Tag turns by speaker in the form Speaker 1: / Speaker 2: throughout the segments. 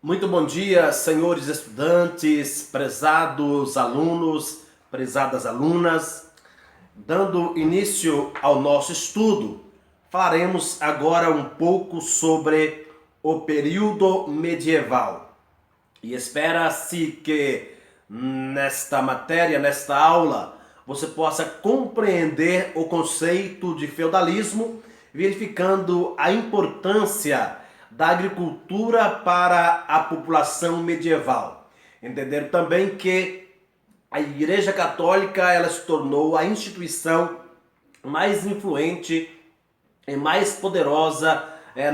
Speaker 1: Muito bom dia, senhores estudantes, prezados alunos, prezadas alunas. Dando início ao nosso estudo, falaremos agora um pouco sobre o período medieval. E espera-se que nesta matéria, nesta aula, você possa compreender o conceito de feudalismo, verificando a importância da agricultura para a população medieval. Entender também que a Igreja Católica ela se tornou a instituição mais influente e mais poderosa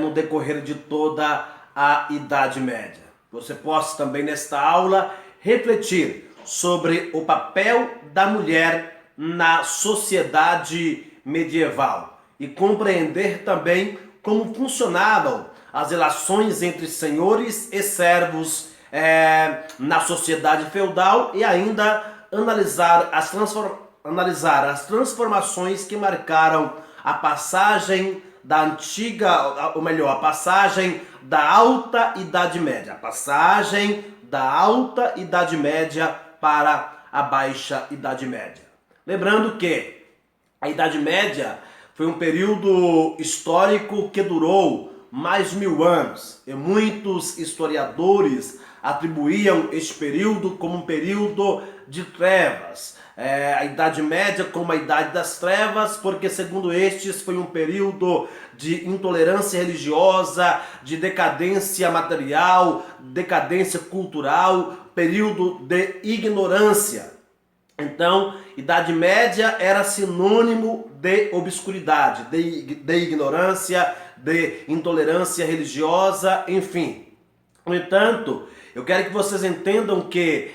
Speaker 1: no decorrer de toda a Idade Média. Você possa também nesta aula refletir sobre o papel da mulher na sociedade medieval e compreender também como funcionavam as relações entre senhores e servos na sociedade feudal e ainda analisar as transformações que marcaram a passagem da antiga, ou melhor, a passagem da Alta Idade Média, a passagem da Alta Idade Média para a Baixa Idade Média. Lembrando que a Idade Média foi um período histórico que durou mais de 1000 anos e muitos historiadores atribuíam este período como um período de trevas. A Idade Média como a Idade das Trevas, porque segundo estes foi um período de intolerância religiosa, de decadência material, decadência cultural, período de ignorância. Então, Idade Média era sinônimo de obscuridade, de ignorância, de intolerância religiosa, enfim. No entanto, eu quero que vocês entendam que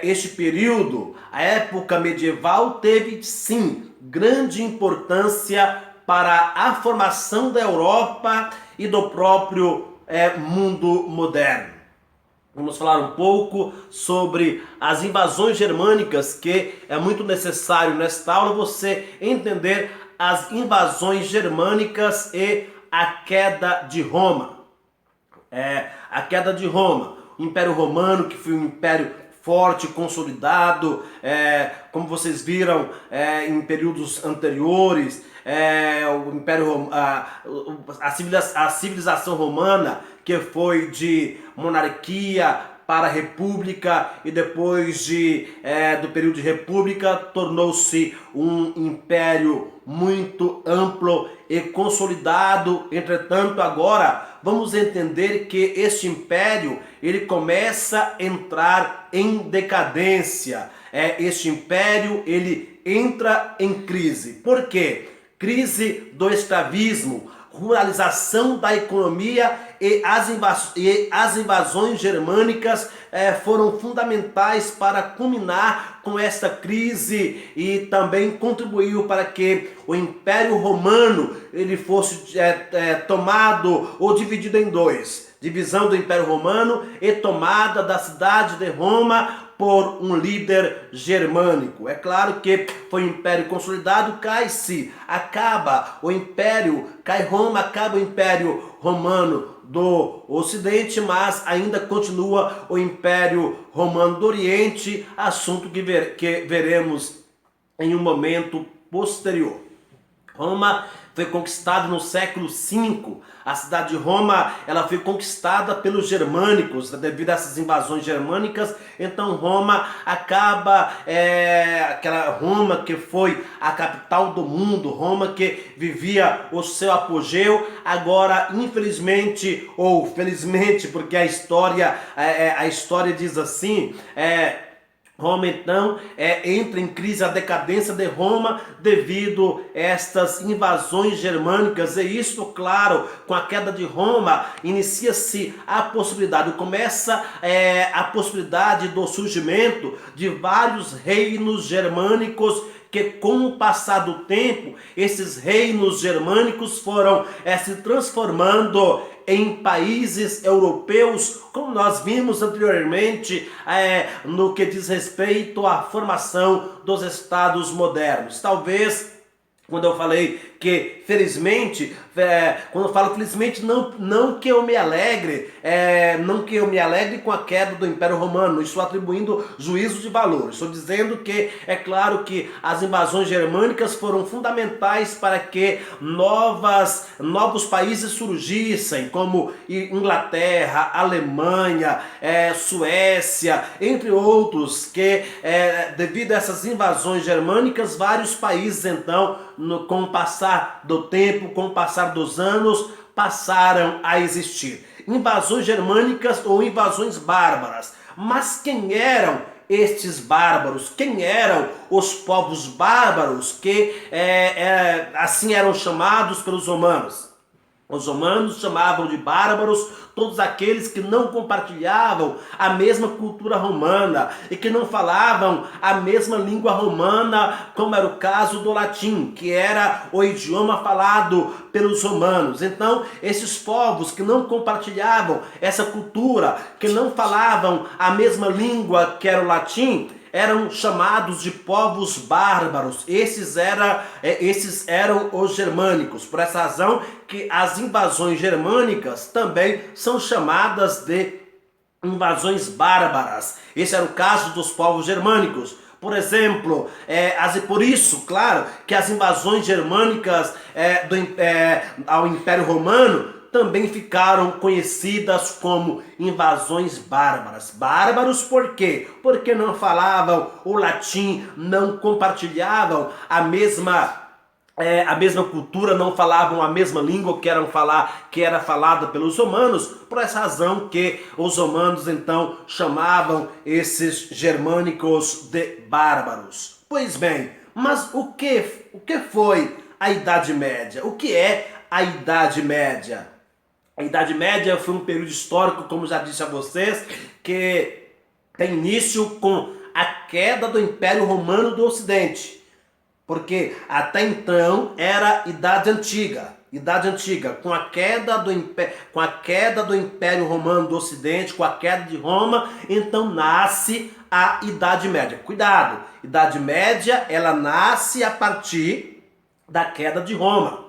Speaker 1: este período, a época medieval, teve sim grande importância para a formação da Europa e do próprio mundo moderno. Vamos falar um pouco sobre as invasões germânicas, que é muito necessário nesta aula você entender as invasões germânicas e a queda de Roma. A queda de Roma, o Império Romano, que foi um império forte, consolidado, como vocês viram em períodos anteriores, o Império, a civilização romana, que foi de monarquia para a república e depois do período de república tornou-se um império muito amplo e consolidado. Entretanto, agora vamos entender que este império ele começa a entrar em decadência. Este império ele entra em crise. Por quê? Crise do escravismo, ruralização da economia e as invasões germânicas foram fundamentais para culminar com esta crise e também contribuiu para que o Império Romano ele fosse tomado ou dividido em dois. Divisão do Império Romano e tomada da cidade de Roma por um líder germânico. É claro que foi um império consolidado, cai-se, acaba o império, cai Roma, acaba o Império Romano do Ocidente, mas ainda continua o Império Romano do Oriente, assunto que veremos em um momento posterior. Roma foi conquistada no século V. A cidade de Roma ela foi conquistada pelos germânicos devido a essas invasões germânicas. Então Roma acaba, aquela Roma que foi a capital do mundo, Roma que vivia o seu apogeu, agora infelizmente ou felizmente, porque a história diz assim, Roma então entra em crise, a decadência de Roma devido a estas invasões germânicas, e isso, claro, com a queda de Roma inicia-se a possibilidade, começa a possibilidade do surgimento de vários reinos germânicos que com o passar do tempo, esses reinos germânicos foram se transformando em países europeus, como nós vimos anteriormente no que diz respeito à formação dos estados modernos. Talvez, quando eu falei que felizmente, quando eu falo felizmente, não que eu me alegre, não que eu me alegre com a queda do Império Romano, não estou atribuindo juízo de valor, estou dizendo que é claro que as invasões germânicas foram fundamentais para que novos países surgissem, como Inglaterra, Alemanha, Suécia, entre outros, que devido a essas invasões germânicas, vários países então, com o passar do tempo, com o passar dos anos, passaram a existir. Invasões germânicas ou invasões bárbaras. Mas quem eram estes bárbaros? Quem eram os povos bárbaros que assim eram chamados pelos romanos? Os romanos chamavam de bárbaros todos aqueles que não compartilhavam a mesma cultura romana e que não falavam a mesma língua romana, como era o caso do latim, que era o idioma falado pelos romanos. Então, esses povos que não compartilhavam essa cultura, que não falavam a mesma língua que era o latim, eram chamados de povos bárbaros. Esses eram os germânicos. Por essa razão que as invasões germânicas também são chamadas de invasões bárbaras. Esse era o caso dos povos germânicos. Por exemplo, por isso, claro, que as invasões germânicas ao Império Romano também ficaram conhecidas como invasões bárbaras. Bárbaros por quê? Porque não falavam o latim, não compartilhavam a mesma cultura, não falavam a mesma língua que era falada pelos romanos. Por essa razão que os romanos então chamavam esses germânicos de bárbaros. Pois bem, mas o que foi a Idade Média? O que é a Idade Média? A Idade Média foi um período histórico, como já disse a vocês, que tem início com a queda do Império Romano do Ocidente. Porque até então era Idade Antiga. Idade Antiga, com a queda do Império Romano do Ocidente, com a queda de Roma, então nasce a Idade Média. Cuidado, Idade Média, ela nasce a partir da queda de Roma.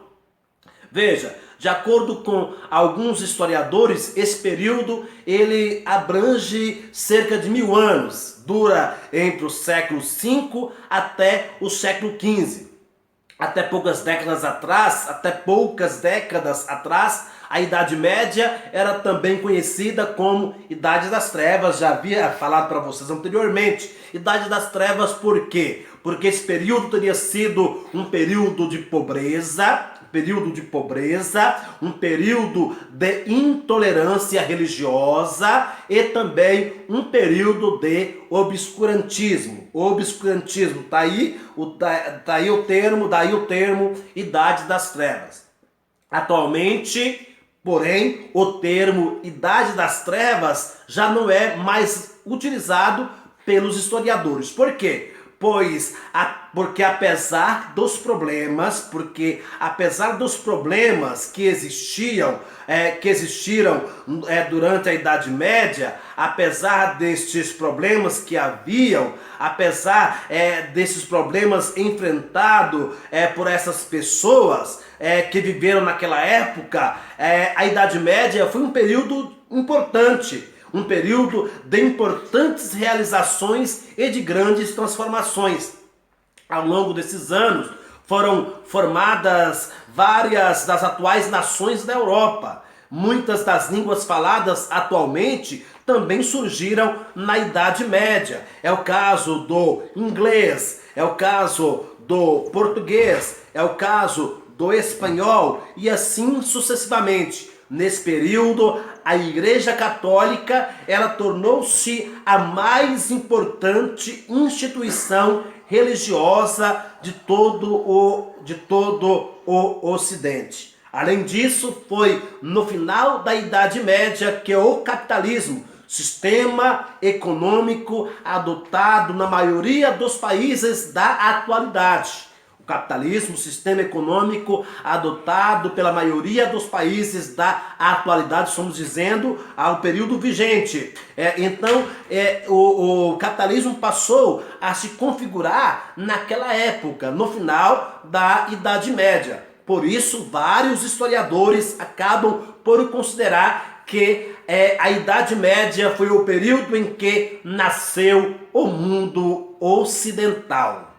Speaker 1: Veja, de acordo com alguns historiadores, esse período ele abrange cerca de 1000 anos, dura entre o século V até o século XV. Até poucas décadas atrás, a Idade Média era também conhecida como Idade das Trevas. Já havia falado para vocês anteriormente. Idade das Trevas por quê? Porque esse período teria sido um período de pobreza, um período de intolerância religiosa e também um período de obscurantismo. Obscurantismo, daí o termo Idade das Trevas. Atualmente, porém, o termo Idade das Trevas já não é mais utilizado pelos historiadores. Por quê? Porque apesar dos problemas que existiram durante a Idade Média, apesar destes problemas que haviam, apesar desses problemas enfrentados por essas pessoas que viveram naquela época, a Idade Média foi um período importante. Um período de importantes realizações e de grandes transformações. Ao longo desses anos foram formadas várias das atuais nações da Europa. Muitas das línguas faladas atualmente também surgiram na Idade Média. É o caso do inglês, é o caso do português, é o caso do espanhol e assim sucessivamente. Nesse período, a Igreja Católica ela tornou-se a mais importante instituição religiosa de todo o Ocidente. Além disso, foi no final da Idade Média que o capitalismo, sistema econômico adotado na maioria dos países da atualidade. O capitalismo, sistema econômico adotado pela maioria dos países da atualidade, estamos dizendo, ao período vigente. Então, o capitalismo passou a se configurar naquela época, no final da Idade Média. Por isso, vários historiadores acabam por considerar que a Idade Média foi o período em que nasceu o mundo ocidental.